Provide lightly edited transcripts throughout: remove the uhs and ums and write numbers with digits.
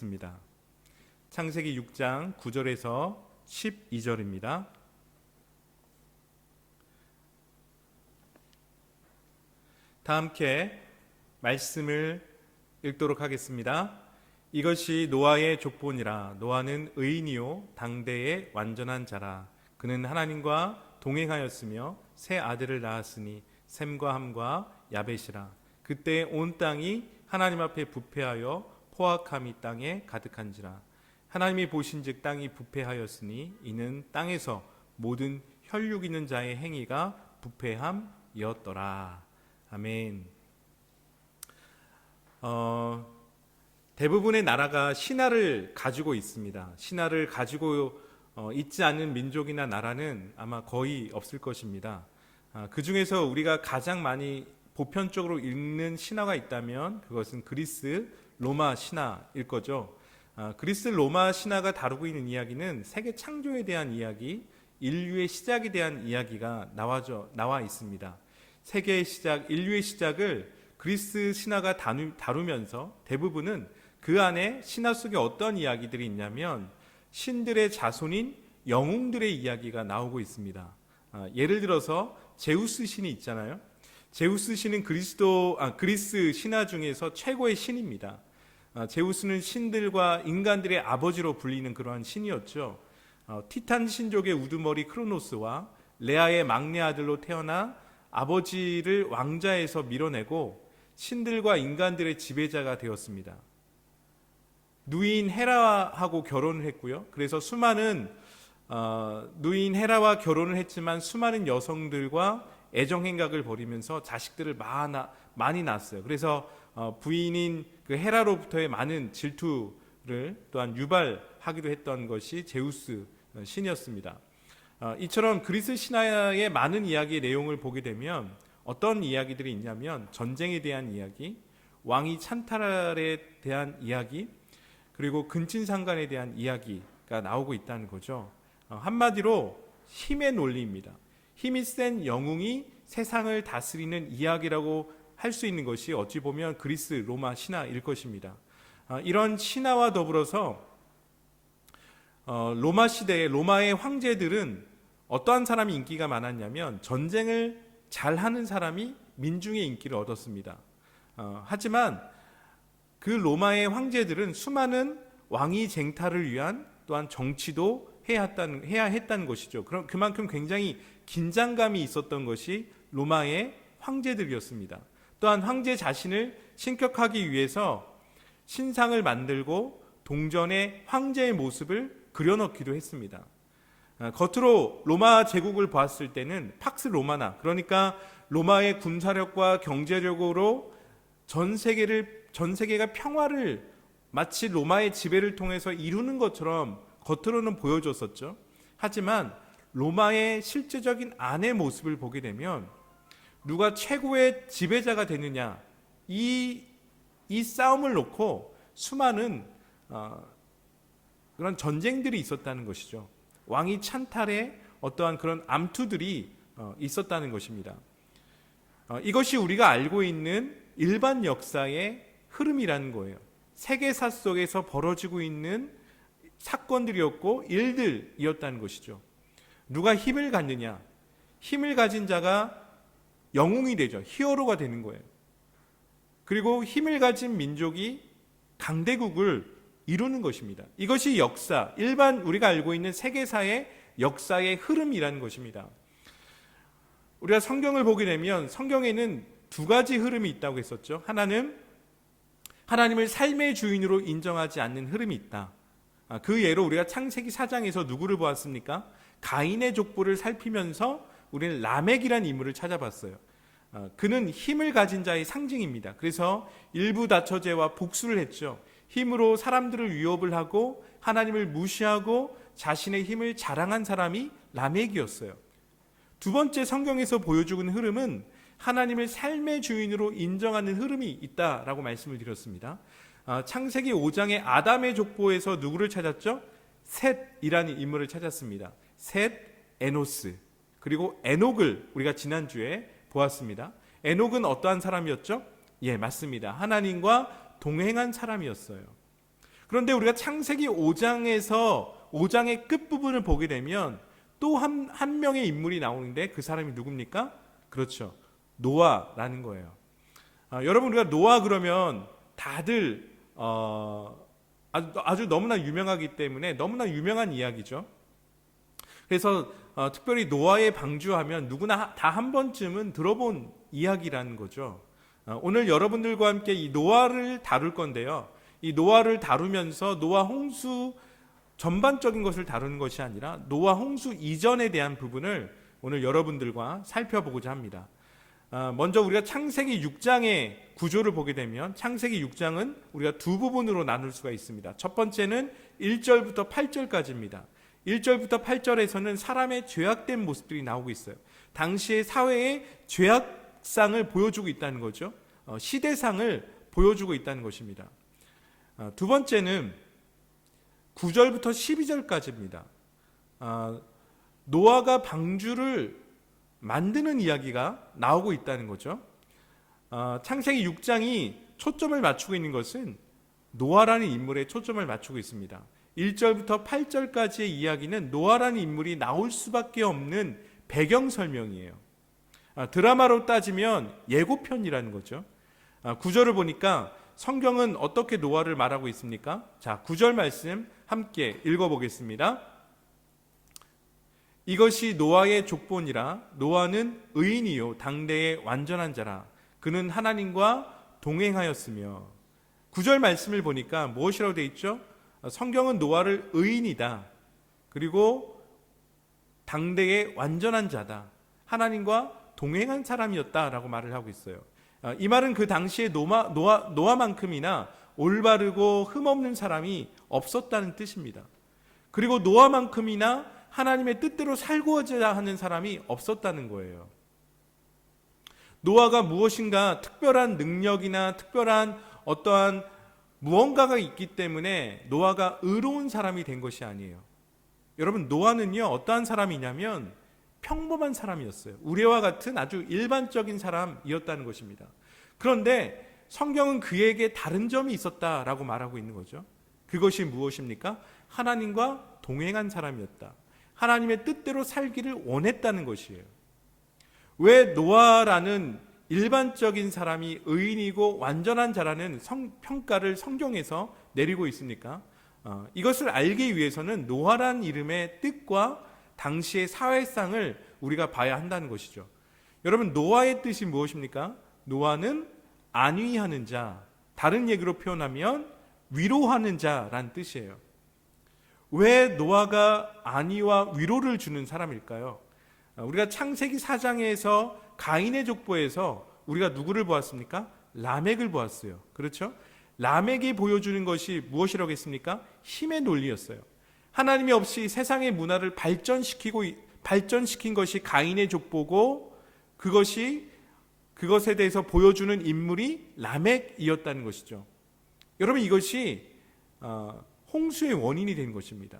있습니다. 창세기 6장 9절에서 12절입니다. 다 함께 말씀을 읽도록 하겠습니다. 이것이 노아의 족보니라. 노아는 의인이요 당대의 완전한 자라. 그는 하나님과 동행하였으며 세 아들을 낳았으니 셈과 함과 야벳이라. 그때 온 땅이 하나님 앞에 부패하여 포악함이 땅에 가득한지라. 하나님이 보신즉 땅이 부패하였으니 이는 땅에서 모든 혈육 있는 자의 행위가 부패함이었더라. 아멘. 대부분의 나라가 신화를 가지고 있습니다. 신화를 가지고 있지 않은 민족이나 나라는 아마 거의 없을 것입니다. 그 중에서 우리가 가장 많이 보편적으로 읽는 신화가 있다면 그것은 그리스 로마 신화일 거죠. 그리스 로마 신화가 다루고 있는 이야기는 세계 창조에 대한 이야기, 인류의 시작에 대한 이야기가 나와 있습니다. 세계의 시작, 인류의 시작을 그리스 신화가 다루면서 대부분은 그 안에 신화 속에 어떤 이야기들이 있냐면 신들의 자손인 영웅들의 이야기가 나오고 있습니다. 예를 들어서 제우스 신이 있잖아요. 제우스 신은 그리스 신화 중에서 최고의 신입니다. 제우스는 신들과 인간들의 아버지로 불리는 그러한 신이었죠. 티탄 신족의 우두머리 크로노스와 레아의 막내 아들로 태어나 아버지를 왕자에서 밀어내고 신들과 인간들의 지배자가 되었습니다. 누이인 헤라하고 결혼을 했고요. 그래서 누이인 헤라와 결혼을 했지만 수많은 여성들과 애정행각을 벌이면서 자식들을 많이 낳았어요. 그래서 부인인 그 헤라로부터의 많은 질투를 또한 유발하기도 했던 것이 제우스 신이었습니다. 이처럼 그리스 신화의 많은 이야기의 내용을 보게 되면 어떤 이야기들이 있냐면 전쟁에 대한 이야기, 왕이 찬탈에 대한 이야기, 그리고 근친상간에 대한 이야기가 나오고 있다는 거죠. 한마디로 힘의 논리입니다. 힘이 센 영웅이 세상을 다스리는 이야기라고 할 수 있는 것이 어찌 보면 그리스 로마 신화일 것입니다. 이런 신화와 더불어서 로마 시대의 로마의 황제들은 어떠한 사람이 인기가 많았냐면 전쟁을 잘하는 사람이 민중의 인기를 얻었습니다. 하지만 그 로마의 황제들은 수많은 왕위 쟁탈을 위한 또한 정치도 해야 했다는 것이죠. 그만큼 굉장히 긴장감이 있었던 것이 로마의 황제들이었습니다. 또한 황제 자신을 신격하기 위해서 신상을 만들고 동전에 황제의 모습을 그려넣기도 했습니다. 겉으로 로마 제국을 보았을 때는 팍스 로마나, 그러니까 로마의 군사력과 경제력으로 전 세계가 평화를 마치 로마의 지배를 통해서 이루는 것처럼 겉으로는 보여줬었죠. 하지만 로마의 실제적인 안의 모습을 보게 되면 누가 최고의 지배자가 되느냐, 이 싸움을 놓고 수많은 그런 전쟁들이 있었다는 것이죠. 왕위 찬탈에 어떠한 그런 암투들이 있었다는 것입니다. 이것이 우리가 알고 있는 일반 역사의 흐름이라는 거예요. 세계사 속에서 벌어지고 있는 사건들이었고 일들이었다는 것이죠. 누가 힘을 갖느냐, 힘을 가진 자가 영웅이 되죠. 히어로가 되는 거예요. 그리고 힘을 가진 민족이 강대국을 이루는 것입니다. 이것이 역사, 일반 우리가 알고 있는 세계사의 역사의 흐름이라는 것입니다. 우리가 성경을 보게 되면 성경에는 두 가지 흐름이 있다고 했었죠. 하나는 하나님을 삶의 주인으로 인정하지 않는 흐름이 있다. 그 예로 우리가 창세기 4장에서 누구를 보았습니까? 가인의 족보를 살피면서 우리는 라멕이라는 인물을 찾아봤어요. 그는 힘을 가진 자의 상징입니다. 그래서 일부 다처제와 복수를 했죠. 힘으로 사람들을 위협을 하고 하나님을 무시하고 자신의 힘을 자랑한 사람이 라멕이었어요. 두 번째 성경에서 보여주는 흐름은 하나님을 삶의 주인으로 인정하는 흐름이 있다라고 말씀을 드렸습니다. 창세기 5장의 아담의 족보에서 누구를 찾았죠? 셋이라는 인물을 찾았습니다. 셋, 에노스, 그리고 에녹을 우리가 지난주에 보았습니다. 에녹은 어떠한 사람이었죠? 예, 맞습니다. 하나님과 동행한 사람이었어요. 그런데 우리가 창세기 5장의 끝부분을 보게 되면 또 한 명의 인물이 나오는데 그 사람이 누굽니까? 그렇죠. 노아라는 거예요. 여러분, 우리가 노아 그러면 다들 아주 너무나 유명하기 때문에 너무나 유명한 이야기죠. 그래서 특별히 노아의 방주하면 누구나 다 한 번쯤은 들어본 이야기라는 거죠. 오늘 여러분들과 함께 이 노아를 다룰 건데요. 이 노아를 다루면서 노아 홍수 전반적인 것을 다루는 것이 아니라 노아 홍수 이전에 대한 부분을 오늘 여러분들과 살펴보고자 합니다. 먼저 우리가 창세기 6장의 구조를 보게 되면 창세기 6장은 우리가 두 부분으로 나눌 수가 있습니다. 첫 번째는 1절부터 8절까지입니다. 1절부터 8절에서는 사람의 죄악된 모습들이 나오고 있어요. 당시의 사회의 죄악상을 보여주고 있다는 거죠. 시대상을 보여주고 있다는 것입니다. 두 번째는 9절부터 12절까지입니다. 노아가 방주를 만드는 이야기가 나오고 있다는 거죠. 창세기 6장이 초점을 맞추고 있는 것은 노아라는 인물에 초점을 맞추고 있습니다. 1절부터 8절까지의 이야기는 노아라는 인물이 나올 수밖에 없는 배경 설명이에요. 드라마로 따지면 예고편이라는 거죠. 9절을 보니까 성경은 어떻게 노아를 말하고 있습니까? 자, 9절 말씀 함께 읽어보겠습니다. 이것이 노아의 족본이라. 노아는 의인이요 당대의 완전한 자라. 그는 하나님과 동행하였으며. 9절 말씀을 보니까 무엇이라고 되어 있죠? 성경은 노아를 의인이다. 그리고 당대의 완전한 자다. 하나님과 동행한 사람이었다라고 말을 하고 있어요. 이 말은 그 당시에 노아만큼이나 올바르고 흠없는 사람이 없었다는 뜻입니다. 그리고 노아만큼이나 하나님의 뜻대로 살고자 하는 사람이 없었다는 거예요. 노아가 무엇인가 특별한 능력이나 특별한 어떠한 무언가가 있기 때문에 노아가 의로운 사람이 된 것이 아니에요. 여러분, 노아는요 어떠한 사람이냐면 평범한 사람이었어요. 우리와 같은 아주 일반적인 사람이었다는 것입니다. 그런데 성경은 그에게 다른 점이 있었다라고 말하고 있는 거죠. 그것이 무엇입니까? 하나님과 동행한 사람이었다. 하나님의 뜻대로 살기를 원했다는 것이에요. 왜 노아라는 일반적인 사람이 의인이고 완전한 자라는 평가를 성경에서 내리고 있습니까? 이것을 알기 위해서는 노아라는 이름의 뜻과 당시의 사회상을 우리가 봐야 한다는 것이죠. 여러분, 노아의 뜻이 무엇입니까? 노아는 안위하는 자, 다른 얘기로 표현하면 위로하는 자라는 뜻이에요. 왜 노아가 안위와 위로를 주는 사람일까요? 우리가 창세기 4장에서 가인의 족보에서 우리가 누구를 보았습니까? 라멕을 보았어요. 그렇죠? 라멕이 보여주는 것이 무엇이라고 했습니까? 힘의 논리였어요. 하나님이 없이 세상의 문화를 발전시킨 것이 가인의 족보고 그것에 대해서 보여주는 인물이 라멕이었다는 것이죠. 여러분, 이것이 홍수의 원인이 된 것입니다.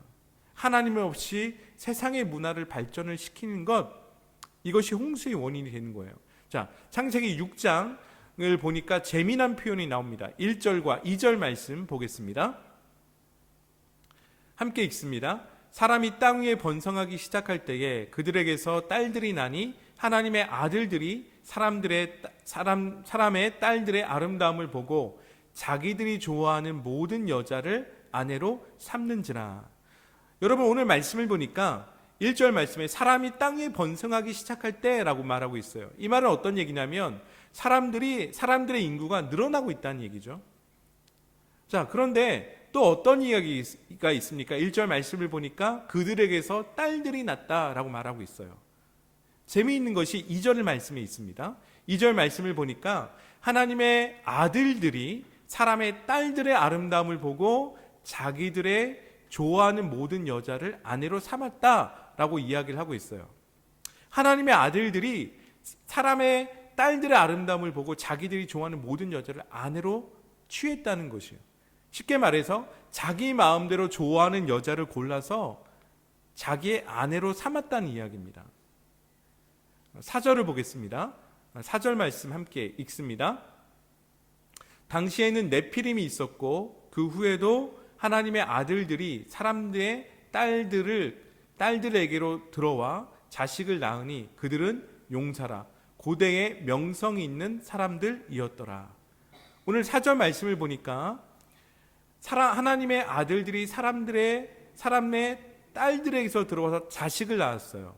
하나님 없이 세상의 문화를 발전을 시키는 것, 이것이 홍수의 원인이 되는 거예요. 자, 창세기 6장을 보니까 재미난 표현이 나옵니다. 1절과 2절 말씀 보겠습니다. 함께 읽습니다. 사람이 땅 위에 번성하기 시작할 때에 그들에게서 딸들이 나니 하나님의 아들들이 사람의 딸들의 아름다움을 보고 자기들이 좋아하는 모든 여자를 아내로 삼는지라. 여러분, 오늘 말씀을 보니까 1절 말씀에 사람이 땅 위에 번성하기 시작할 때라고 말하고 있어요. 이 말은 어떤 얘기냐면 사람들의 인구가 늘어나고 있다는 얘기죠. 자, 그런데 또 어떤 이야기가 있습니까? 1절 말씀을 보니까 그들에게서 딸들이 났다라고 말하고 있어요. 재미있는 것이 2절 말씀에 있습니다. 2절 말씀을 보니까 하나님의 아들들이 사람의 딸들의 아름다움을 보고 자기들의 좋아하는 모든 여자를 아내로 삼았다라고 이야기를 하고 있어요. 하나님의 아들들이 사람의 딸들의 아름다움을 보고 자기들이 좋아하는 모든 여자를 아내로 취했다는 것이에요. 쉽게 말해서 자기 마음대로 좋아하는 여자를 골라서 자기의 아내로 삼았다는 이야기입니다. 4절을 보겠습니다. 4절 말씀 함께 읽습니다. 당시에는 네피림이 있었고 그 후에도 하나님의 아들들이 사람들의 딸들에게로 들어와 자식을 낳으니 그들은 용사라 고대에 명성이 있는 사람들이었더라. 오늘 4절 말씀을 보니까 하나님의 아들들이 사람의 딸들에게서 들어와서 자식을 낳았어요.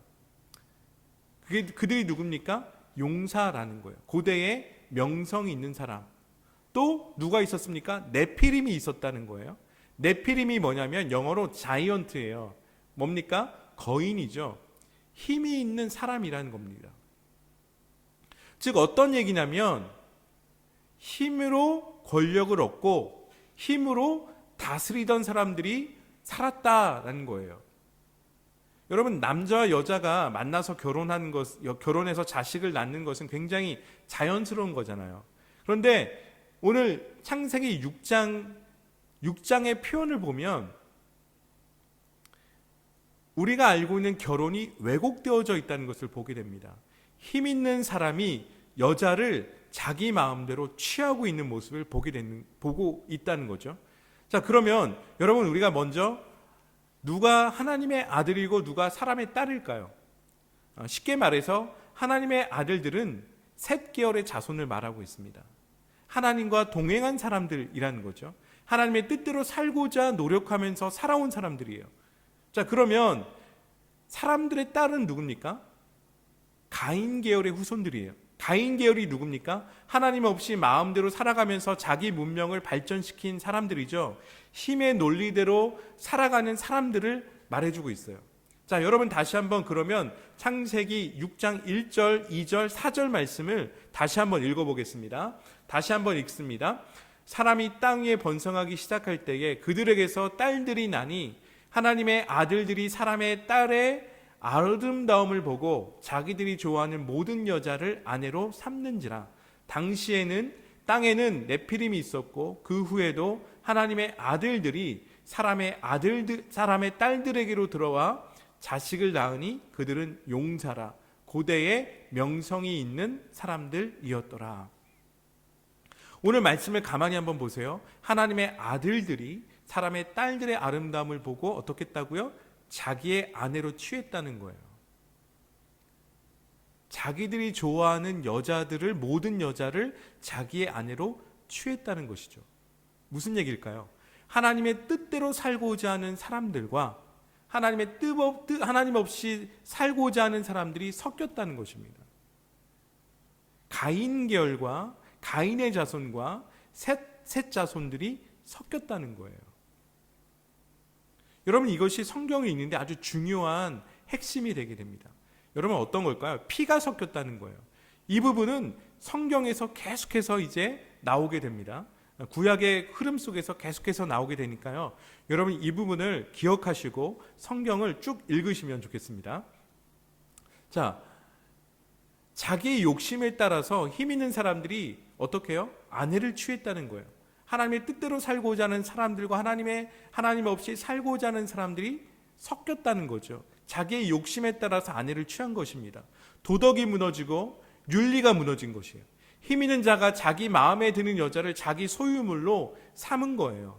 그들이 누굽니까? 용사라는 거예요. 고대에 명성이 있는 사람. 또 누가 있었습니까? 네피림이 있었다는 거예요. 네피림이 뭐냐면 영어로 자이언트예요. 뭡니까? 거인이죠. 힘이 있는 사람이라는 겁니다. 즉 어떤 얘기냐면 힘으로 권력을 얻고 힘으로 다스리던 사람들이 살았다라는 거예요. 여러분, 남자와 여자가 만나서 결혼해서 자식을 낳는 것은 굉장히 자연스러운 거잖아요. 그런데 오늘 창세기 6장의 표현을 보면 우리가 알고 있는 결혼이 왜곡되어져 있다는 것을 보게 됩니다. 힘 있는 사람이 여자를 자기 마음대로 취하고 있는 모습을 보고 있다는 거죠. 자, 그러면 여러분, 우리가 먼저 누가 하나님의 아들이고 누가 사람의 딸일까요? 쉽게 말해서 하나님의 아들들은 셋 계열의 자손을 말하고 있습니다. 하나님과 동행한 사람들이라는 거죠. 하나님의 뜻대로 살고자 노력하면서 살아온 사람들이에요. 자, 그러면 사람들의 딸은 누굽니까? 가인 계열의 후손들이에요. 가인 계열이 누굽니까? 하나님 없이 마음대로 살아가면서 자기 문명을 발전시킨 사람들이죠. 힘의 논리대로 살아가는 사람들을 말해주고 있어요. 자, 여러분 다시 한번 그러면 창세기 6장 1절, 2절, 4절 말씀을 다시 한번 읽어보겠습니다. 다시 한번 읽습니다. 사람이 땅 위에 번성하기 시작할 때에 그들에게서 딸들이 나니 하나님의 아들들이 사람의 딸의 아름다움을 보고 자기들이 좋아하는 모든 여자를 아내로 삼는지라. 당시에는 땅에는 네피림이 있었고 그 후에도 하나님의 아들들이 사람의 딸들에게로 들어와 자식을 낳으니 그들은 용사라 고대에 명성이 있는 사람들이었더라. 오늘 말씀을 가만히 한번 보세요. 하나님의 아들들이 사람의 딸들의 아름다움을 보고 어떻게 했다고요? 자기의 아내로 취했다는 거예요. 자기들이 좋아하는 모든 여자를 자기의 아내로 취했다는 것이죠. 무슨 얘기일까요? 하나님의 뜻대로 살고자 하는 사람들과 하나님 없이 살고자 하는 사람들이 섞였다는 것입니다. 가인 계열과 가인의 자손과 셋 자손들이 섞였다는 거예요. 여러분, 이것이 성경에 있는데 아주 중요한 핵심이 되게 됩니다. 여러분, 어떤 걸까요? 피가 섞였다는 거예요. 이 부분은 성경에서 계속해서 이제 나오게 됩니다. 구약의 흐름 속에서 계속해서 나오게 되니까요. 여러분, 이 부분을 기억하시고 성경을 쭉 읽으시면 좋겠습니다. 자, 자기의 욕심에 따라서 힘 있는 사람들이 어떻게 해요? 아내를 취했다는 거예요. 하나님의 뜻대로 살고자 하는 사람들과 하나님 없이 살고자 하는 사람들이 섞였다는 거죠. 자기의 욕심에 따라서 아내를 취한 것입니다. 도덕이 무너지고 윤리가 무너진 것이에요. 힘 있는 자가 자기 마음에 드는 여자를 자기 소유물로 삼은 거예요.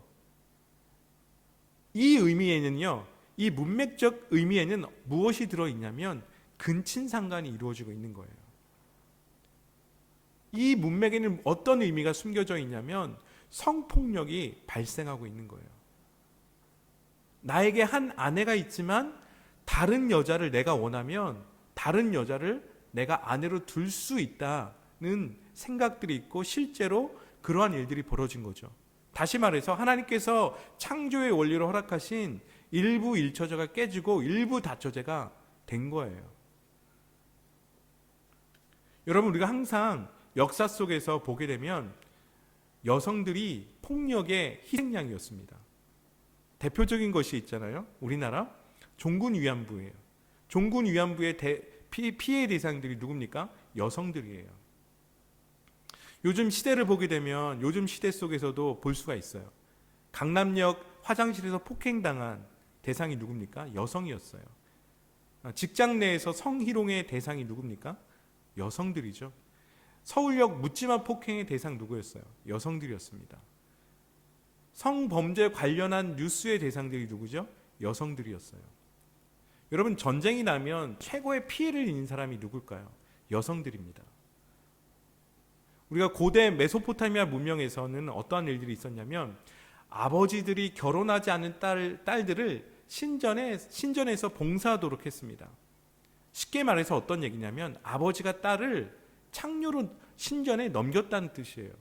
이 의미에는요, 이 문맥적 의미에는 무엇이 들어있냐면 근친상간이 이루어지고 있는 거예요. 이 문맥에는 어떤 의미가 숨겨져 있냐면 성폭력이 발생하고 있는 거예요. 나에게 한 아내가 있지만 다른 여자를 내가 원하면 다른 여자를 내가 아내로 둘 수 있다는 생각들이 있고 실제로 그러한 일들이 벌어진 거죠. 다시 말해서 하나님께서 창조의 원리로 허락하신 일부 일처제가 깨지고 일부 다처제가 된 거예요. 여러분, 우리가 항상 역사 속에서 보게 되면 여성들이 폭력의 희생양이었습니다. 대표적인 것이 있잖아요. 우리나라 종군 위안부예요. 종군 위안부의 피해 대상들이 누굽니까? 여성들이에요. 요즘 시대를 보게 되면 요즘 시대 속에서도 볼 수가 있어요. 강남역 화장실에서 폭행당한 대상이 누굽니까? 여성이었어요. 직장 내에서 성희롱의 대상이 누굽니까? 여성들이죠. 서울역 묻지마 폭행의 대상 누구였어요? 여성들이었습니다. 성범죄 관련한 뉴스의 대상들이 누구죠? 여성들이었어요. 여러분, 전쟁이 나면 최고의 피해를 입는 사람이 누굴까요? 여성들입니다. 우리가 고대 메소포타미아 문명에서는 어떠한 일들이 있었냐면 아버지들이 결혼하지 않은 딸들을 신전에서 봉사하도록 했습니다. 쉽게 말해서 어떤 얘기냐면 아버지가 딸을 창녀로 신전에 넘겼다는 뜻이에요.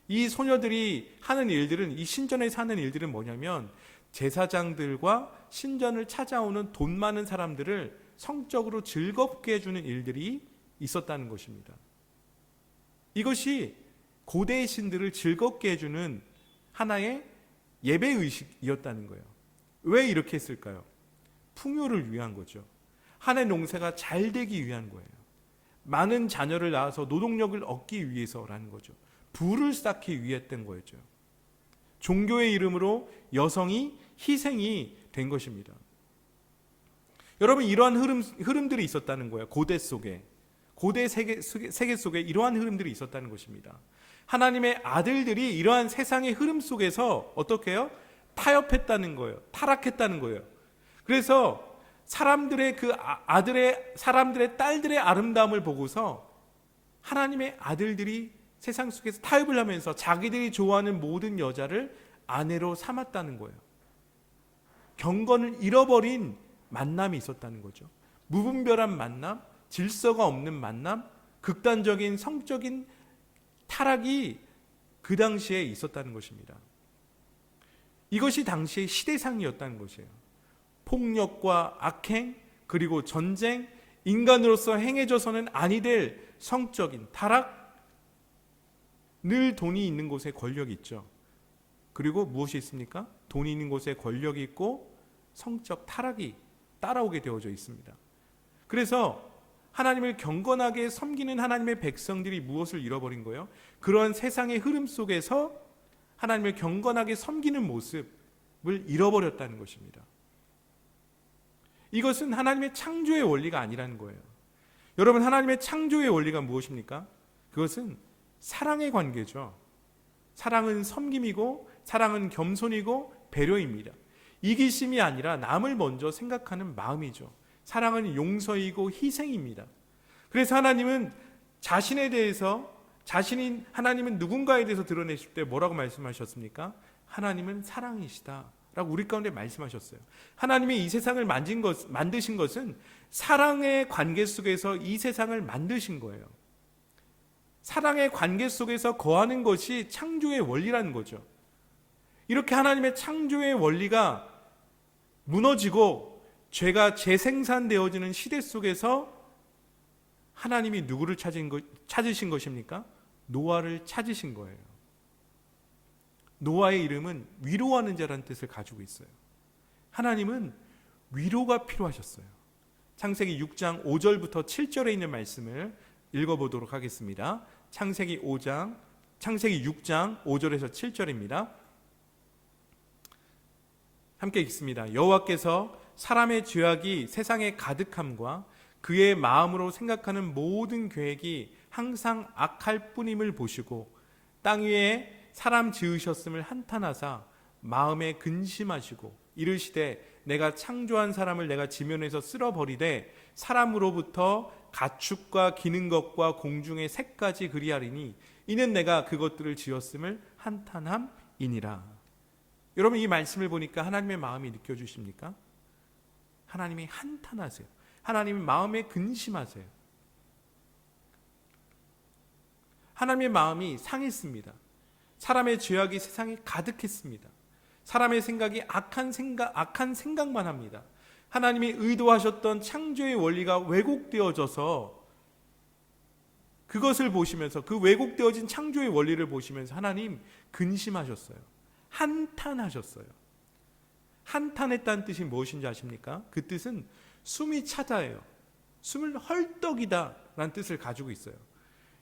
이 소녀들이 하는 일들은, 이 신전에서 하는 일들은 뭐냐면 제사장들과 신전을 찾아오는 돈 많은 사람들을 성적으로 즐겁게 해주는 일들이 있었다는 것입니다. 이것이 고대의 신들을 즐겁게 해주는 하나의 예배의식이었다는 거예요. 왜 이렇게 했을까요? 풍요를 위한 거죠. 한 해 농사가 잘 되기 위한 거예요. 많은 자녀를 낳아서 노동력을 얻기 위해서라는 거죠. 부를 쌓기 위했던 거였죠. 종교의 이름으로 여성이 희생이 된 것입니다. 여러분, 이러한 흐름들이 있었다는 거예요. 고대 세계 속에 이러한 흐름들이 있었다는 것입니다. 하나님의 아들들이 이러한 세상의 흐름 속에서 어떻게 해요? 타협했다는 거예요. 타락했다는 거예요. 그래서 사람들의 딸들의 아름다움을 보고서 하나님의 아들들이 세상 속에서 타협을 하면서 자기들이 좋아하는 모든 여자를 아내로 삼았다는 거예요. 경건을 잃어버린 만남이 있었다는 거죠. 무분별한 만남, 질서가 없는 만남, 극단적인 성적인 타락이 그 당시에 있었다는 것입니다. 이것이 당시의 시대상이었다는 것이에요. 폭력과 악행, 그리고 전쟁, 인간으로서 행해져서는 아니 될 성적인 타락, 늘 돈이 있는 곳에 권력이 있죠. 그리고 무엇이 있습니까? 돈이 있는 곳에 권력이 있고 성적 타락이 따라오게 되어져 있습니다. 그래서 하나님을 경건하게 섬기는 하나님의 백성들이 무엇을 잃어버린 거예요? 그런 세상의 흐름 속에서 하나님을 경건하게 섬기는 모습을 잃어버렸다는 것입니다. 이것은 하나님의 창조의 원리가 아니라는 거예요. 여러분, 하나님의 창조의 원리가 무엇입니까? 그것은 사랑의 관계죠. 사랑은 섬김이고 사랑은 겸손이고 배려입니다. 이기심이 아니라 남을 먼저 생각하는 마음이죠. 사랑은 용서이고 희생입니다. 그래서 하나님은 자신에 대해서, 하나님은 누군가에 대해서 드러내실 때 뭐라고 말씀하셨습니까? 하나님은 사랑이시다 라고 우리 가운데 말씀하셨어요. 하나님이 이 세상을 만드신 것은 사랑의 관계 속에서 이 세상을 만드신 거예요. 사랑의 관계 속에서 거하는 것이 창조의 원리라는 거죠. 이렇게 하나님의 창조의 원리가 무너지고 죄가 재생산되어지는 시대 속에서 하나님이 누구를 찾으신 것입니까? 노아를 찾으신 거예요. 노아의 이름은 위로하는 자라는 뜻을 가지고 있어요. 하나님은 위로가 필요하셨어요. 창세기 6장 5절부터 7절에 있는 말씀을 읽어보도록 하겠습니다. 창세기 6장 5절에서 7절입니다. 함께 읽습니다. 여호와께서 사람의 죄악이 세상에 가득함과 그의 마음으로 생각하는 모든 계획이 항상 악할 뿐임을 보시고 땅 위에 사람 지으셨음을 한탄하사 마음에 근심하시고 이르시되 내가 창조한 사람을 내가 지면에서 쓸어버리되 사람으로부터 가축과 기는 것과 공중의 새까지 그리하리니 이는 내가 그것들을 지었음을 한탄함이니라. 여러분, 이 말씀을 보니까 하나님의 마음이 느껴지십니까? 하나님이 한탄하세요. 하나님의 마음에 근심하세요. 하나님의 마음이 상했습니다. 사람의 죄악이 세상에 가득했습니다. 사람의 생각이 악한 생각만 합니다. 하나님이 의도하셨던 창조의 원리가 왜곡되어져서 그것을 보시면서, 그 왜곡되어진 창조의 원리를 보시면서 하나님 근심하셨어요. 한탄하셨어요. 한탄했다는 뜻이 무엇인지 아십니까? 그 뜻은 숨이 차다예요. 숨을 헐떡이다 라는 뜻을 가지고 있어요.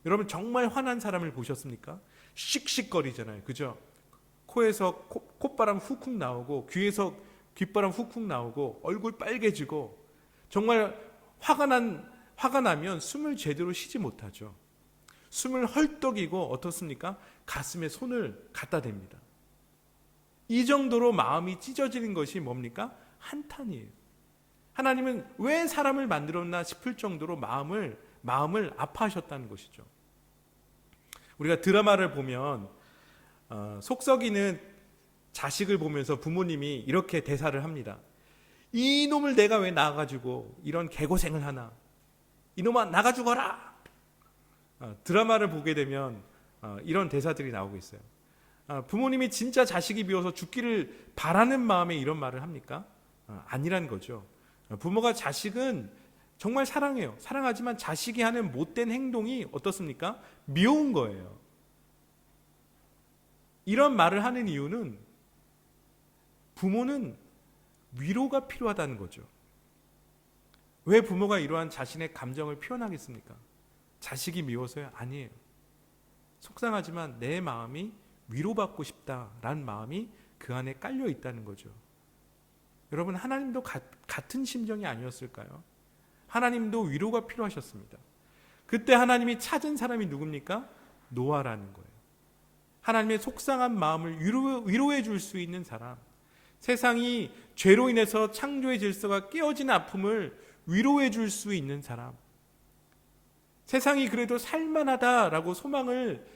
여러분, 정말 화난 사람을 보셨습니까? 씩씩거리잖아요. 그죠? 코에서 콧바람 훅훅 나오고 귀에서 귓바람 훅훅 나오고 얼굴 빨개지고 정말 화가 나면 숨을 제대로 쉬지 못하죠. 숨을 헐떡이고 어떻습니까? 가슴에 손을 갖다 댑니다. 이 정도로 마음이 찢어지는 것이 뭡니까? 한탄이에요. 하나님은 왜 사람을 만들었나 싶을 정도로 마음을 아파하셨다는 것이죠. 우리가 드라마를 보면 속썩이는 자식을 보면서 부모님이 이렇게 대사를 합니다. 이놈을 내가 왜 낳아가지고 이런 개고생을 하나. 이놈아 나가 죽어라. 드라마를 보게 되면 이런 대사들이 나오고 있어요. 부모님이 진짜 자식이 비워서 죽기를 바라는 마음에 이런 말을 합니까? 아니란 거죠. 부모가 자식은 정말 사랑해요. 사랑하지만 자식이 하는 못된 행동이 어떻습니까? 미운 거예요. 이런 말을 하는 이유는 부모는 위로가 필요하다는 거죠. 왜 부모가 이러한 자신의 감정을 표현하겠습니까? 자식이 미워서요? 아니에요. 속상하지만 내 마음이 위로받고 싶다라는 마음이 그 안에 깔려 있다는 거죠. 여러분, 하나님도 같은 심정이 아니었을까요? 하나님도 위로가 필요하셨습니다. 그때 하나님이 찾은 사람이 누굽니까? 노아라는 거예요. 하나님의 속상한 마음을 위로해 줄 수 있는 사람, 세상이 죄로 인해서 창조의 질서가 깨어진 아픔을 위로해 줄 수 있는 사람, 세상이 그래도 살만하다라고 소망을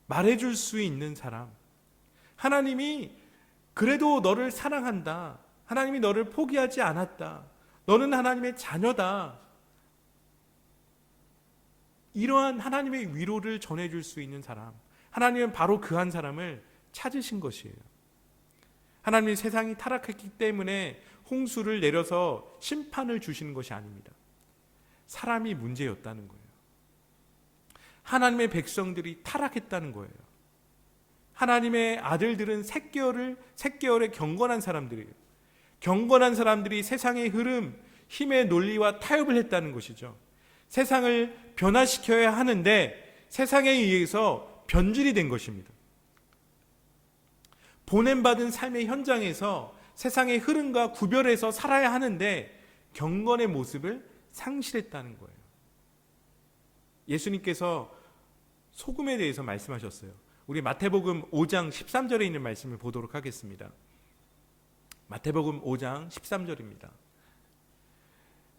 말해줄 수 있는 사람, 하나님이 그래도 너를 사랑한다, 하나님이 너를 포기하지 않았다, 너는 하나님의 자녀다, 이러한 하나님의 위로를 전해줄 수 있는 사람, 하나님은 바로 그 한 사람을 찾으신 것이에요. 하나님이 세상이 타락했기 때문에 홍수를 내려서 심판을 주시는 것이 아닙니다. 사람이 문제였다는 거예요. 하나님의 백성들이 타락했다는 거예요. 하나님의 아들들은 새끼열에 경건한 사람들이에요. 경건한 사람들이 세상의 흐름, 힘의 논리와 타협을 했다는 것이죠. 세상을 변화시켜야 하는데 세상에 의해서 변질이 된 것입니다. 보냄받은 삶의 현장에서 세상의 흐름과 구별해서 살아야 하는데 경건의 모습을 상실했다는 거예요. 예수님께서 소금에 대해서 말씀하셨어요. 우리 마태복음 5장 13절에 있는 말씀을 보도록 하겠습니다. 마태복음 5장 13절입니다.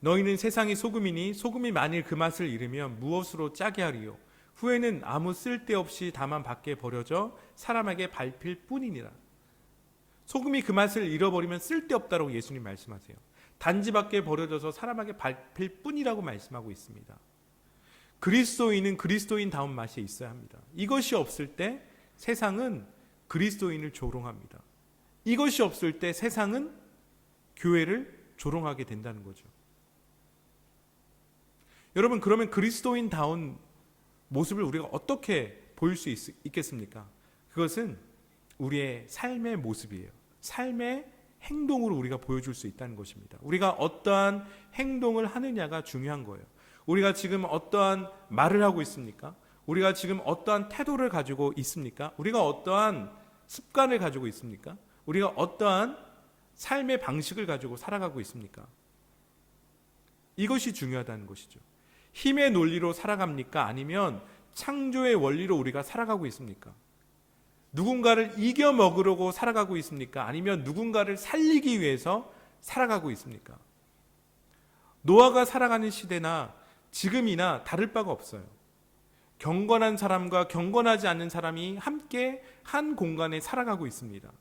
너희는 세상의 소금이니 소금이 만일 그 맛을 잃으면 무엇으로 짜게 하리요? 후에는 아무 쓸데없이 다만 밖에 버려져 사람에게 밟힐 뿐이니라. 소금이 그 맛을 잃어버리면 쓸데없다라고 예수님 말씀하세요. 단지 밖에 버려져서 사람에게 밟힐 뿐이라고 말씀하고 있습니다. 그리스도인은 그리스도인다운 맛이 있어야 합니다. 이것이 없을 때 세상은 그리스도인을 조롱합니다. 이것이 없을 때 세상은 교회를 조롱하게 된다는 거죠. 여러분, 그러면 그리스도인다운 모습을 우리가 어떻게 보일 수 있겠습니까? 그것은 우리의 삶의 모습이에요. 삶의 행동으로 우리가 보여줄 수 있다는 것입니다. 우리가 어떠한 행동을 하느냐가 중요한 거예요. 우리가 지금 어떠한 말을 하고 있습니까? 우리가 지금 어떠한 태도를 가지고 있습니까? 우리가 어떠한 습관을 가지고 있습니까? 우리가 어떠한 삶의 방식을 가지고 살아가고 있습니까? 이것이 중요하다는 것이죠. 힘의 논리로 살아갑니까? 아니면 창조의 원리로 우리가 살아가고 있습니까? 누군가를 이겨 먹으려고 살아가고 있습니까? 아니면 누군가를 살리기 위해서 살아가고 있습니까? 노아가 살아가는 시대나 지금이나 다를 바가 없어요. 경건한 사람과 경건하지 않는 사람이 함께 한 공간에 살아가고 있습니다.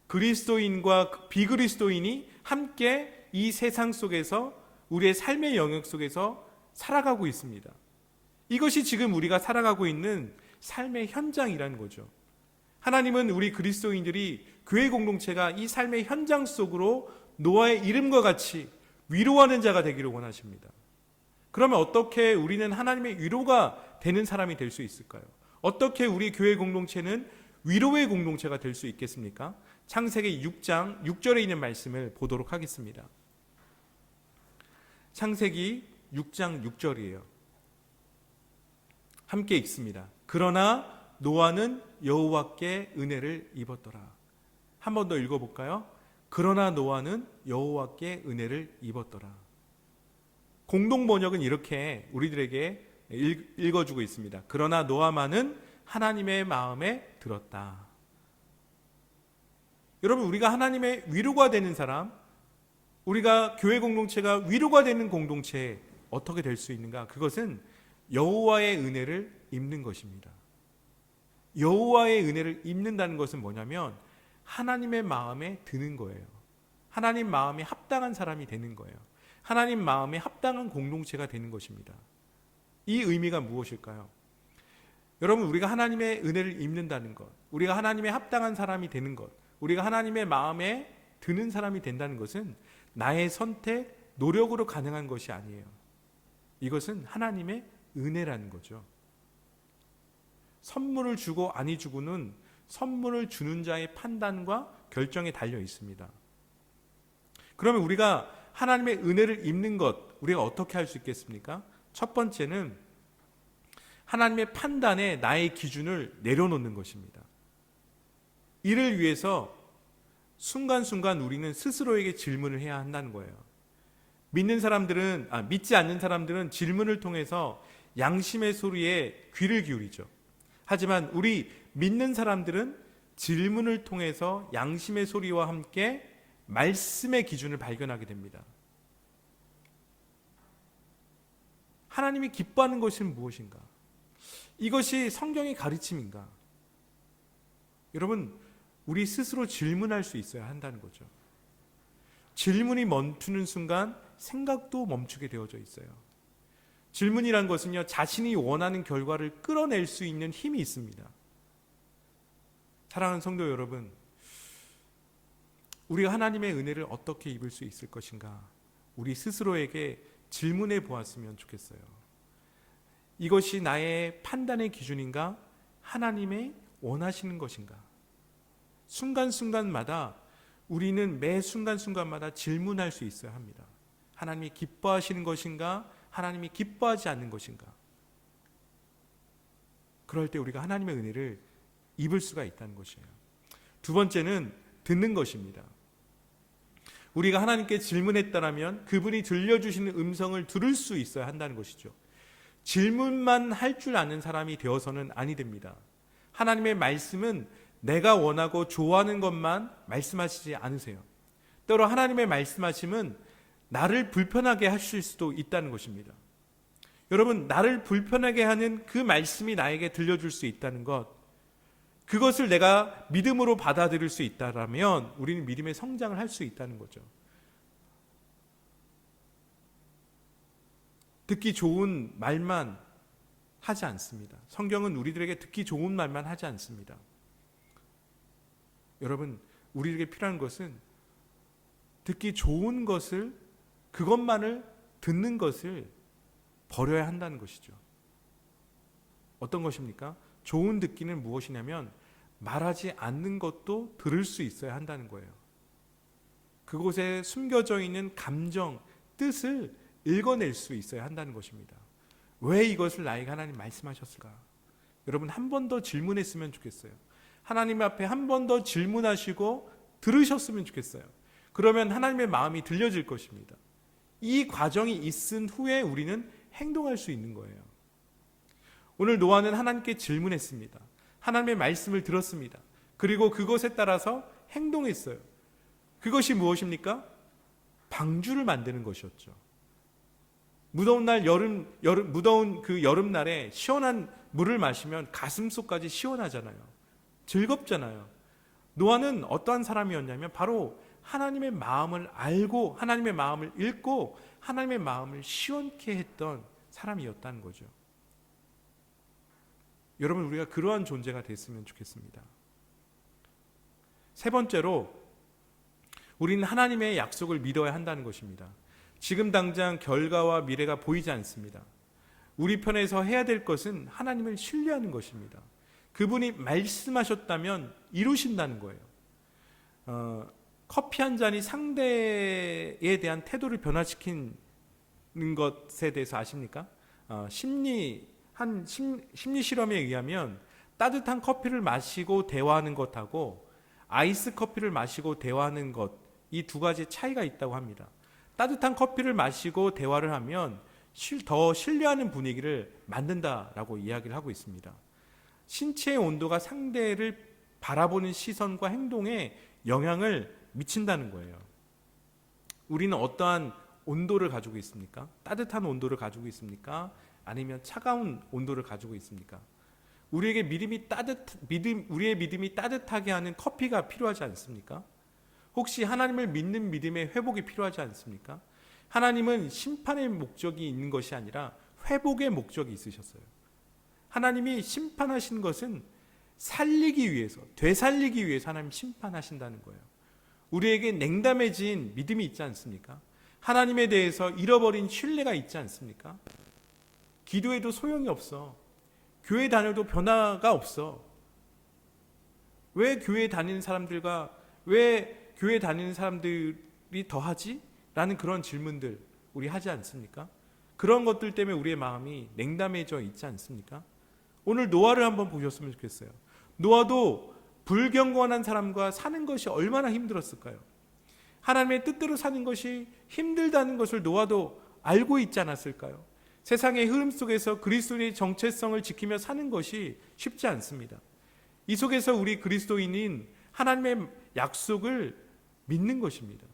그리스도인과 비그리스도인이 함께 이 세상 속에서 우리의 삶의 영역 속에서 살아가고 있습니다. 이것이 지금 우리가 살아가고 있는 삶의 현장이라는 거죠. 하나님은 우리 그리스도인들이 교회 공동체가 이 삶의 현장 속으로 노아의 이름과 같이 위로하는 자가 되기를 원하십니다. 그러면 어떻게 우리는 하나님의 위로가 되는 사람이 될 수 있을까요? 어떻게 우리 교회 공동체는 위로의 공동체가 될 수 있겠습니까? 창세기 6장 6절에 있는 말씀을 보도록 하겠습니다. 창세기 6장 6절이에요. 함께 읽습니다. 그러나 노아는 여호와께 은혜를 입었더라. 한 번 더 읽어볼까요? 그러나 노아는 여호와께 은혜를 입었더라. 공동 번역은 이렇게 우리들에게 읽어주고 있습니다. 그러나 노아만은 하나님의 마음에 들었다. 여러분, 우리가 하나님의 위로가 되는 사람, 우리가 교회 공동체가 위로가 되는 공동체에 어떻게 될 수 있는가? 그것은 여호와의 은혜를 입는 것입니다. 여호와의 은혜를 입는다는 것은 뭐냐면 하나님의 마음에 드는 거예요. 하나님 마음에 합당한 사람이 되는 거예요. 하나님 마음에 합당한 공동체가 되는 것입니다. 이 의미가 무엇일까요? 여러분, 우리가 하나님의 은혜를 입는다는 것, 우리가 하나님의 합당한 사람이 되는 것, 우리가 하나님의 마음에 드는 사람이 된다는 것은 나의 선택, 노력으로 가능한 것이 아니에요. 이것은 하나님의 은혜라는 거죠. 선물을 주고 아니 주고는 선물을 주는 자의 판단과 결정에 달려 있습니다. 그러면 우리가 하나님의 은혜를 입는 것, 우리가 어떻게 할 수 있겠습니까? 첫 번째는 하나님의 판단에 나의 기준을 내려놓는 것입니다. 이를 위해서 순간순간 우리는 스스로에게 질문을 해야 한다는 거예요. 믿지 않는 사람들은 질문을 통해서 양심의 소리에 귀를 기울이죠. 하지만 우리 믿는 사람들은 질문을 통해서 양심의 소리와 함께 말씀의 기준을 발견하게 됩니다. 하나님이 기뻐하는 것은 무엇인가? 이것이 성경의 가르침인가? 여러분, 우리 스스로 질문할 수 있어야 한다는 거죠. 질문이 멈추는 순간 생각도 멈추게 되어져 있어요. 질문이란 것은요, 자신이 원하는 결과를 끌어낼 수 있는 힘이 있습니다. 사랑하는 성도 여러분, 우리가 하나님의 은혜를 어떻게 입을 수 있을 것인가? 우리 스스로에게 질문해 보았으면 좋겠어요. 이것이 나의 판단의 기준인가? 하나님의 원하시는 것인가? 순간순간마다 우리는 매 순간순간마다 질문할 수 있어야 합니다. 하나님이 기뻐하시는 것인가? 하나님이 기뻐하지 않는 것인가? 그럴 때 우리가 하나님의 은혜를 입을 수가 있다는 것이에요. 두 번째는 듣는 것입니다. 우리가 하나님께 질문했다면 그분이 들려주시는 음성을 들을 수 있어야 한다는 것이죠. 질문만 할 줄 아는 사람이 되어서는 아니 됩니다. 하나님의 말씀은 내가 원하고 좋아하는 것만 말씀하시지 않으세요. 때로 하나님의 말씀하심은 나를 불편하게 하실 수도 있다는 것입니다. 여러분, 나를 불편하게 하는 그 말씀이 나에게 들려줄 수 있다는 것, 그것을 내가 믿음으로 받아들일 수 있다면 우리는 믿음의 성장을 할 수 있다는 거죠. 듣기 좋은 말만 하지 않습니다. 성경은 우리들에게 듣기 좋은 말만 하지 않습니다. 여러분, 우리에게 필요한 것은 듣기 좋은 것을, 그것만을 듣는 것을 버려야 한다는 것이죠. 어떤 것입니까? 좋은 듣기는 무엇이냐면 말하지 않는 것도 들을 수 있어야 한다는 거예요. 그곳에 숨겨져 있는 감정, 뜻을 읽어낼 수 있어야 한다는 것입니다. 왜 이것을 나에게 하나님 말씀하셨을까? 여러분, 한 번 더 질문했으면 좋겠어요. 하나님 앞에 한 번 더 질문하시고 들으셨으면 좋겠어요. 그러면 하나님의 마음이 들려질 것입니다. 이 과정이 있은 후에 우리는 행동할 수 있는 거예요. 오늘 노아는 하나님께 질문했습니다. 하나님의 말씀을 들었습니다. 그리고 그것에 따라서 행동했어요. 그것이 무엇입니까? 방주를 만드는 것이었죠. 무더운 날, 무더운 그 여름날에 시원한 물을 마시면 가슴속까지 시원하잖아요. 즐겁잖아요. 노아는 어떠한 사람이었냐면 바로 하나님의 마음을 알고 하나님의 마음을 읽고 하나님의 마음을 시원케 했던 사람이었다는 거죠. 여러분, 우리가 그러한 존재가 됐으면 좋겠습니다. 세 번째로, 우리는 하나님의 약속을 믿어야 한다는 것입니다. 지금 당장 결과와 미래가 보이지 않습니다. 우리 편에서 해야 될 것은 하나님을 신뢰하는 것입니다. 그분이 말씀하셨다면 이루신다는 거예요. 커피 한 잔이 상대에 대한 태도를 변화시키는 것에 대해서 아십니까? 심리 실험에 의하면 따뜻한 커피를 마시고 대화하는 것하고 아이스 커피를 마시고 대화하는 것, 이 두 가지 차이가 있다고 합니다. 따뜻한 커피를 마시고 대화를 하면 더 신뢰하는 분위기를 만든다라고 이야기를 하고 있습니다. 신체의 온도가 상대를 바라보는 시선과 행동에 영향을 미친다는 거예요. 우리는 어떠한 온도를 가지고 있습니까? 따뜻한 온도를 가지고 있습니까? 아니면 차가운 온도를 가지고 있습니까? 우리의 믿음이 따뜻하게 하는 커피가 필요하지 않습니까? 혹시 하나님을 믿는 믿음의 회복이 필요하지 않습니까? 하나님은 심판의 목적이 있는 것이 아니라 회복의 목적이 있으셨어요. 하나님이 심판하신 것은 살리기 위해서, 되살리기 위해서 하나님 심판하신다는 거예요. 우리에게 냉담해진 믿음이 있지 않습니까? 하나님에 대해서 잃어버린 신뢰가 있지 않습니까? 기도해도 소용이 없어. 교회 다녀도 변화가 없어. 왜 교회 다니는 사람들이 더하지? 라는 그런 질문들 우리 하지 않습니까? 그런 것들 때문에 우리의 마음이 냉담해져 있지 않습니까? 오늘 노아를 한번 보셨으면 좋겠어요. 노아도 불경건한 사람과 사는 것이 얼마나 힘들었을까요? 하나님의 뜻대로 사는 것이 힘들다는 것을 노아도 알고 있지 않았을까요? 세상의 흐름 속에서 그리스도인의 정체성을 지키며 사는 것이 쉽지 않습니다. 이 속에서 우리 그리스도인인 하나님의 약속을 믿는 것입니다.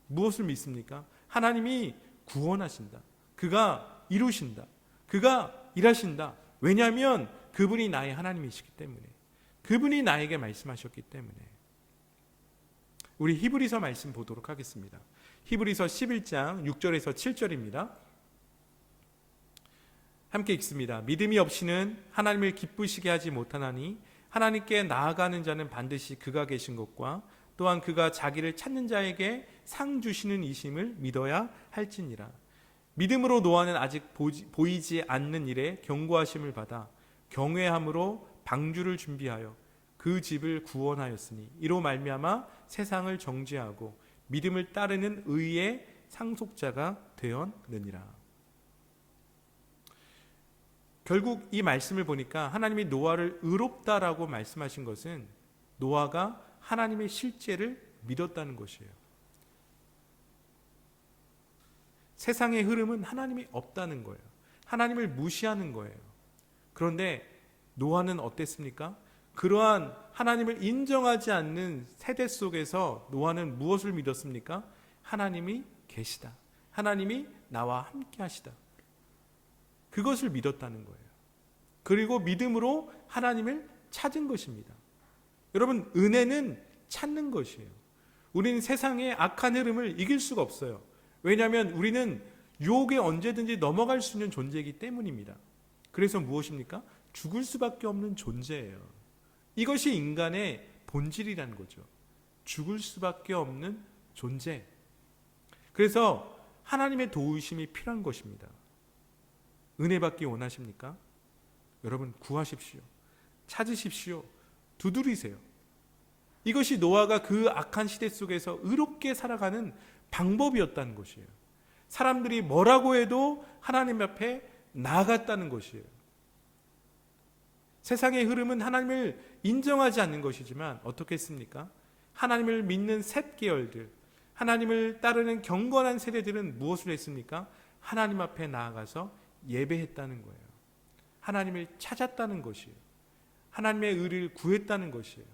무엇을 믿습니까? 하나님이 구원하신다. 그가 이루신다. 그가 일하신다. 왜냐하면 그분이 나의 하나님이시기 때문에, 그분이 나에게 말씀하셨기 때문에. 우리 히브리서 말씀 보도록 하겠습니다. 히브리서 11장 6절에서 7절입니다. 함께 읽습니다. 믿음이 없이는 하나님을 기쁘시게 하지 못하나니 하나님께 나아가는 자는 반드시 그가 계신 것과 또한 그가 자기를 찾는 자에게 상 주시는 이심을 믿어야 할지니라. 믿음으로 노아는 아직 보이지 않는 일에 경고하심을 받아 경외함으로 방주를 준비하여 그 집을 구원하였으니 이로 말미암아 세상을 정죄하고 믿음을 따르는 의의 상속자가 되었느니라. 결국 이 말씀을 보니까 하나님이 노아를 의롭다라고 말씀하신 것은 노아가 하나님의 실제를 믿었다는 것이에요. 세상의 흐름은 하나님이 없다는 거예요. 하나님을 무시하는 거예요. 그런데 노아는 어땠습니까? 그러한 하나님을 인정하지 않는 세대 속에서 노아는 무엇을 믿었습니까? 하나님이 계시다. 하나님이 나와 함께 하시다. 그것을 믿었다는 거예요. 그리고 믿음으로 하나님을 찾은 것입니다. 여러분, 은혜는 찾는 것이에요. 우리는 세상의 악한 흐름을 이길 수가 없어요. 왜냐하면 우리는 유혹에 언제든지 넘어갈 수 있는 존재이기 때문입니다. 그래서 무엇입니까? 죽을 수밖에 없는 존재예요. 이것이 인간의 본질이라는 거죠. 죽을 수밖에 없는 존재. 그래서 하나님의 도우심이 필요한 것입니다. 은혜 받기 원하십니까? 여러분, 구하십시오. 찾으십시오. 두드리세요. 이것이 노아가 그 악한 시대 속에서 의롭게 살아가는 방법이었다는 것이에요. 사람들이 뭐라고 해도 하나님 앞에 나아갔다는 것이에요. 세상의 흐름은 하나님을 인정하지 않는 것이지만 어떻게 했습니까? 하나님을 믿는 셋 계열들, 하나님을 따르는 경건한 세대들은 무엇을 했습니까? 하나님 앞에 나아가서 예배했다는 거예요. 하나님을 찾았다는 것이에요. 하나님의 의를 구했다는 것이에요.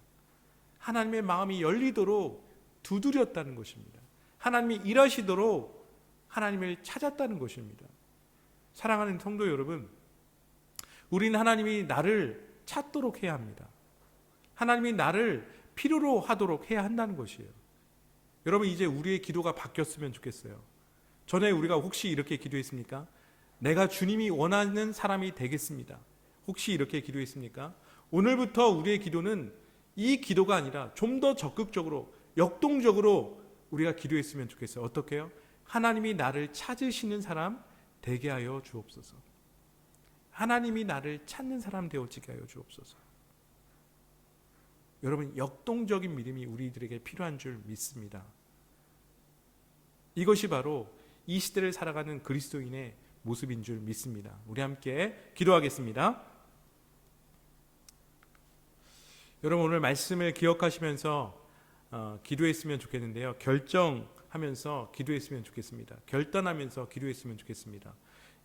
하나님의 마음이 열리도록 두드렸다는 것입니다. 하나님이 일하시도록 하나님을 찾았다는 것입니다. 사랑하는 성도 여러분, 우리는 하나님이 나를 찾도록 해야 합니다. 하나님이 나를 필요로 하도록 해야 한다는 것이에요. 여러분, 이제 우리의 기도가 바뀌었으면 좋겠어요. 전에 우리가 혹시 이렇게 기도했습니까? 내가 주님이 원하는 사람이 되겠습니다. 혹시 이렇게 기도했습니까? 오늘부터 우리의 기도는 이 기도가 아니라 좀 더 적극적으로, 역동적으로 우리가 기도했으면 좋겠어요. 어떻게 해요? 하나님이 나를 찾으시는 사람 되게 하여 주옵소서. 하나님이 나를 찾는 사람 되어지게 하여 주옵소서. 여러분, 역동적인 믿음이 우리들에게 필요한 줄 믿습니다. 이것이 바로 이 시대를 살아가는 그리스도인의 모습인 줄 믿습니다. 우리 함께 기도하겠습니다. 여러분, 오늘 말씀을 기억하시면서 기도했으면 좋겠는데요. 결정하면서 기도했으면 좋겠습니다. 결단하면서 기도했으면 좋겠습니다.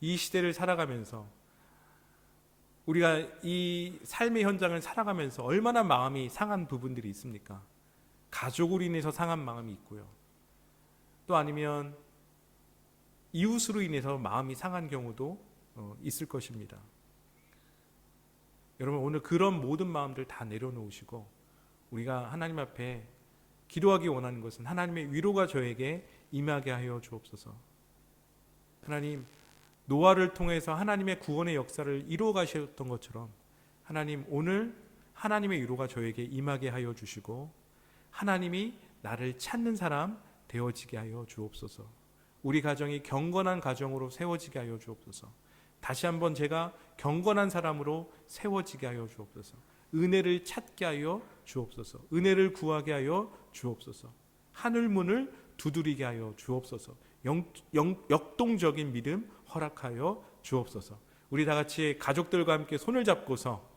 이 시대를 살아가면서 우리가 이 삶의 현장을 살아가면서 얼마나 마음이 상한 부분들이 있습니까? 가족으로 인해서 상한 마음이 있고요. 또 아니면 이웃으로 인해서 마음이 상한 경우도 있을 것입니다. 여러분, 오늘 그런 모든 마음들 다 내려놓으시고 우리가 하나님 앞에 기도하기 원하는 것은 하나님의 위로가 저에게 임하게 하여 주옵소서. 하나님, 노아를 통해서 하나님의 구원의 역사를 이루어 가셨던 것처럼 하나님, 오늘 하나님의 위로가 저에게 임하게 하여 주시고 하나님이 나를 찾는 사람 되어지게 하여 주옵소서. 우리 가정이 경건한 가정으로 세워지게 하여 주옵소서. 다시 한번 제가 경건한 사람으로 세워지게 하여 주옵소서. 은혜를 찾게 하여 주옵소서. 은혜를 구하게 하여 주옵소서. 하늘문을 두드리게 하여 주옵소서. 역동적인 믿음 허락하여 주옵소서. 우리 다 같이 가족들과 함께 손을 잡고서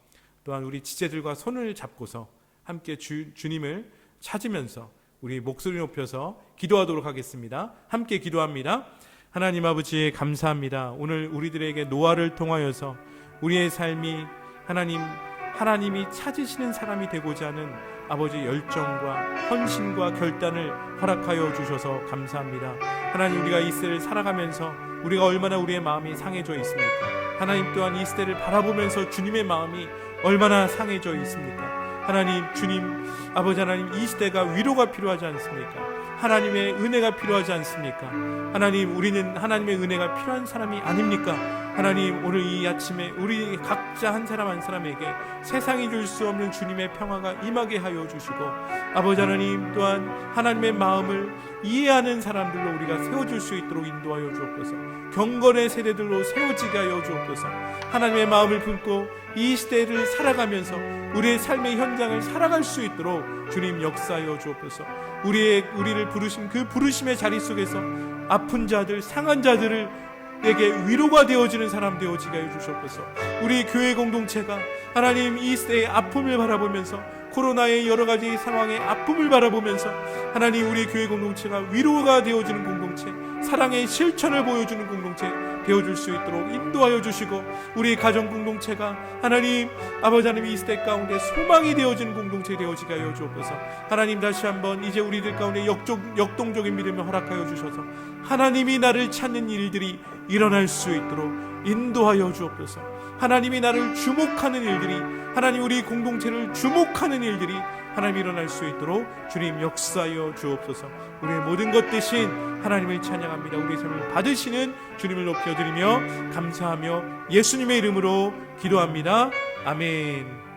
또한 우리 지체들과 손을 잡고서 함께 주님을 찾으면서 우리 목소리 높여서 기도하도록 하겠습니다. 함께 기도합니다. 하나님 아버지, 감사합니다. 오늘 우리들에게 노아를 통하여서 우리의 삶이 하나님이 찾으시는 사람이 되고자 하는 아버지 열정과 헌신과 결단을 허락하여 주셔서 감사합니다. 하나님, 우리가 이 시대를 살아가면서 우리가 얼마나 우리의 마음이 상해져 있습니까? 하나님 또한 이 시대를 바라보면서 주님의 마음이 얼마나 상해져 있습니까? 하나님, 주님, 아버지 하나님, 이 시대가 위로가 필요하지 않습니까? 하나님의 은혜가 필요하지 않습니까? 하나님, 우리는 하나님의 은혜가 필요한 사람이 아닙니까? 하나님, 오늘 이 아침에 우리 각자 한 사람 한 사람에게 세상이 줄 수 없는 주님의 평화가 임하게 하여 주시고 아버지 하나님, 또한 하나님의 마음을 이해하는 사람들로 우리가 세워줄 수 있도록 인도하여 주옵소서. 경건의 세대들로 세워지게 하여 주옵소서. 하나님의 마음을 품고 이 시대를 살아가면서 우리의 삶의 현장을 살아갈 수 있도록 주님 역사하여 주옵소서. 우리를 부르신 그 부르심의 자리 속에서 아픈 자들, 상한 자들에게 위로가 되어지는 사람 되어지게 하여 주옵소서. 우리 교회 공동체가 하나님 이 시대의 아픔을 바라보면서 코로나의 여러 가지 상황의 아픔을 바라보면서 하나님, 우리 교회 공동체가 위로가 되어지는 공동체, 사랑의 실천을 보여주는 공동체 되어줄 수 있도록 인도하여 주시고 우리 가정 공동체가 하나님 아버지 하나님 이 시대 가운데 소망이 되어지는 공동체 되어지게 하여 주옵소서. 하나님, 다시 한번 이제 우리들 가운데 역동적인 믿음을 허락하여 주셔서 하나님이 나를 찾는 일들이 일어날 수 있도록 인도하여 주옵소서. 하나님이 나를 주목하는 일들이, 하나님 우리 공동체를 주목하는 일들이 하나님 일어날 수 있도록 주님 역사하여 주옵소서. 우리의 모든 것 대신 하나님을 찬양합니다. 우리의 삶을 받으시는 주님을 높여드리며 감사하며 예수님의 이름으로 기도합니다. 아멘.